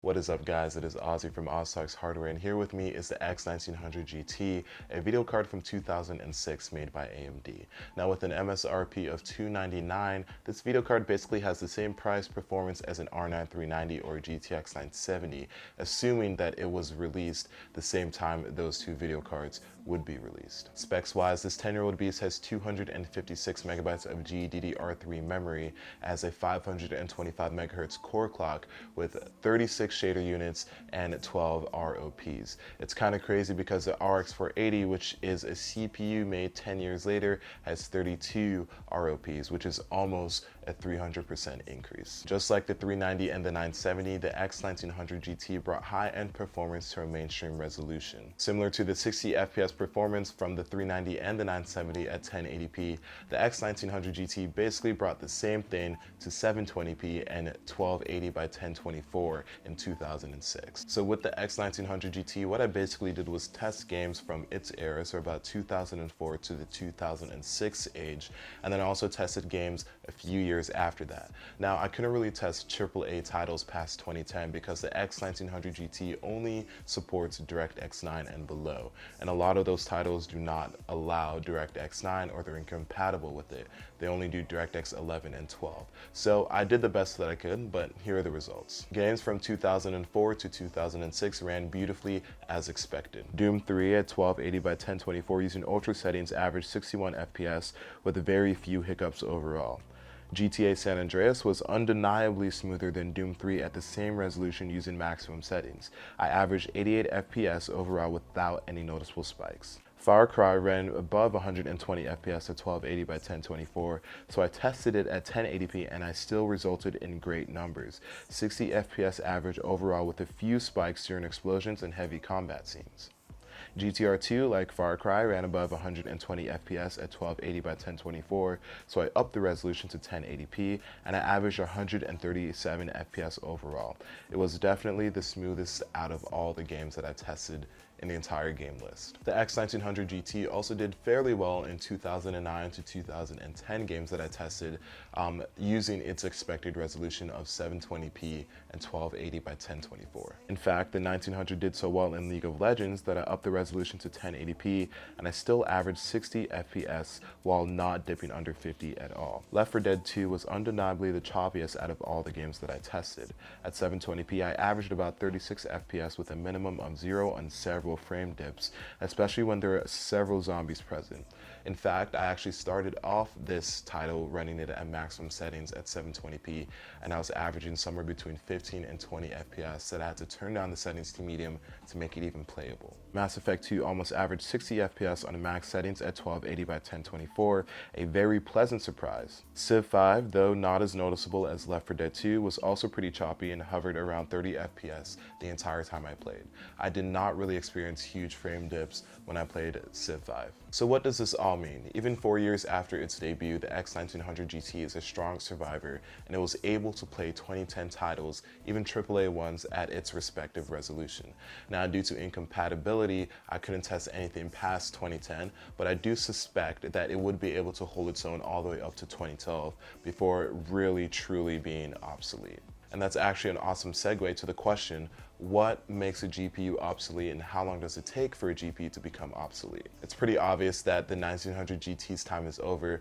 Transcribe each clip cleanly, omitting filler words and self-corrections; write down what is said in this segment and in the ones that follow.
What is up, guys? It is Ozzy from OzTalksHW, and here with me is the X1900 GT, a video card from 2006 made by AMD. Now, with an MSRP of $299, this video card basically has the same price performance as an R9 or GTX 970, assuming that it was released the same time those two video cards would be released. Specs-wise, this 10-year-old beast has 256 megabytes of GDDR3 memory as a 525 megahertz core clock with 36 shader units and 12 ROPs. It's kind of crazy because the RX 480, which is a CPU made 10 years later, has 32 ROPs, which is almost a 300% increase. Just like the 390 and the 970, the X1900 GT brought high-end performance to a mainstream resolution. Similar to the 60 FPS performance from the 390 and the 970 at 1080p, the X1900 GT basically brought the same thing to 720p and 1280 by 1024 in 2006. So with the X1900 GT, what I basically did was test games from its era, so about 2004 to the 2006 age, and then I also tested games a few years after that. Now, I couldn't really test AAA titles past 2010 because the X1900 GT only supports DirectX 9 and below, and a lot of those titles do not allow DirectX 9 or they're incompatible with it. They only do DirectX 11 and 12. So I did the best that I could, but here are the results. Games from 2004 to 2006 ran beautifully as expected. Doom 3 at 1280 by 1024 using ultra settings averaged 61 FPS with very few hiccups overall. GTA San Andreas was undeniably smoother than Doom 3 at the same resolution using maximum settings. I averaged 88 FPS overall without any noticeable spikes. Far Cry ran above 120 FPS at 1280 by 1024, so I tested it at 1080p and I still resulted in great numbers. 60 FPS average overall with a few spikes during explosions and heavy combat scenes. GTR 2, like Far Cry, ran above 120 FPS at 1280 by 1024, so I upped the resolution to 1080p and I averaged 137 FPS overall. It was definitely the smoothest out of all the games that I tested in the entire game list. The X1900 GT also did fairly well in 2009 to 2010 games that I tested using its expected resolution of 720p and 1280 by 1024. In fact, the 1900 did so well in League of Legends that I upped the resolution to 1080p and I still averaged 60 FPS while not dipping under 50 at all. Left 4 Dead 2 was undeniably the choppiest out of all the games that I tested. At 720p, I averaged about 36 FPS with a minimum of 0 and several frame dips, especially when there are several zombies present. In fact, I actually started off this title running it at maximum settings at 720p, and I was averaging somewhere between 15 and 20 FPS that I had to turn down the settings to medium to make it even playable. Mass Effect 2 almost averaged 60 FPS on the max settings at 1280 by 1024, a very pleasant surprise. Civ 5, though not as noticeable as Left 4 Dead 2, was also pretty choppy and hovered around 30 FPS the entire time I played. I did not really experience huge frame dips when I played Civ 5. So what does this all mean? Even 4 years after its debut, the X1900 GT is a strong survivor, and it was able to play 2010 titles, even AAA ones, at its respective resolution. Now, due to incompatibility, I couldn't test anything past 2010, but I do suspect that it would be able to hold its own all the way up to 2012 before really truly being obsolete. And that's actually an awesome segue to the question, what makes a GPU obsolete and how long does it take for a GPU to become obsolete? It's pretty obvious that the 1900 GT's time is over,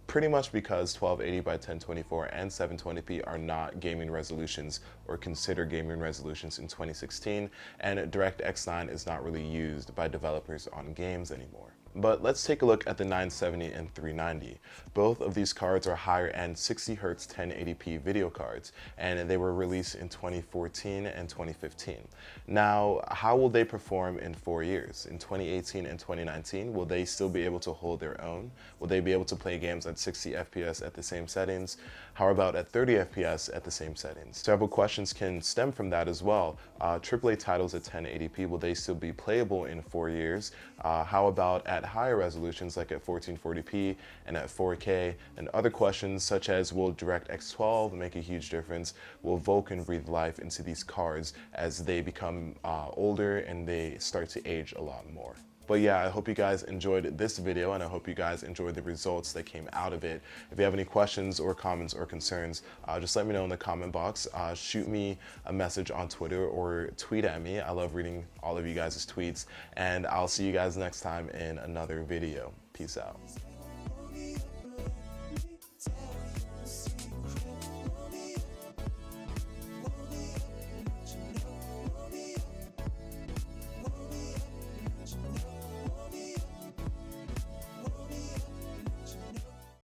pretty much because 1280 by 1024 and 720p are not gaming resolutions or considered gaming resolutions in 2016, and DirectX 9 is not really used by developers on games anymore. But let's take a look at the 970 and 390. Both of these cards are higher-end 60Hz 1080p video cards, and they were released in 2014 and 2015. Now, how will they perform in 4 years? In 2018 and 2019, will they still be able to hold their own? Will they be able to play games at 60 FPS at the same settings? How about at 30 FPS at the same settings? Several questions can stem from that as well. AAA titles at 1080p, will they still be playable in 4 years? How about at higher resolutions like at 1440p and at 4K? And other questions such as, will DirectX 12 make a huge difference? Will Vulkan breathe life into these cards as they become older and they start to age a lot more? But yeah, I hope you guys enjoyed this video, and I hope you guys enjoyed the results that came out of it. If you have any questions or comments or concerns, just let me know in the comment box. Shoot me a message on Twitter or tweet at me. I love reading all of you guys' tweets, and I'll see you guys next time in another video. Peace out.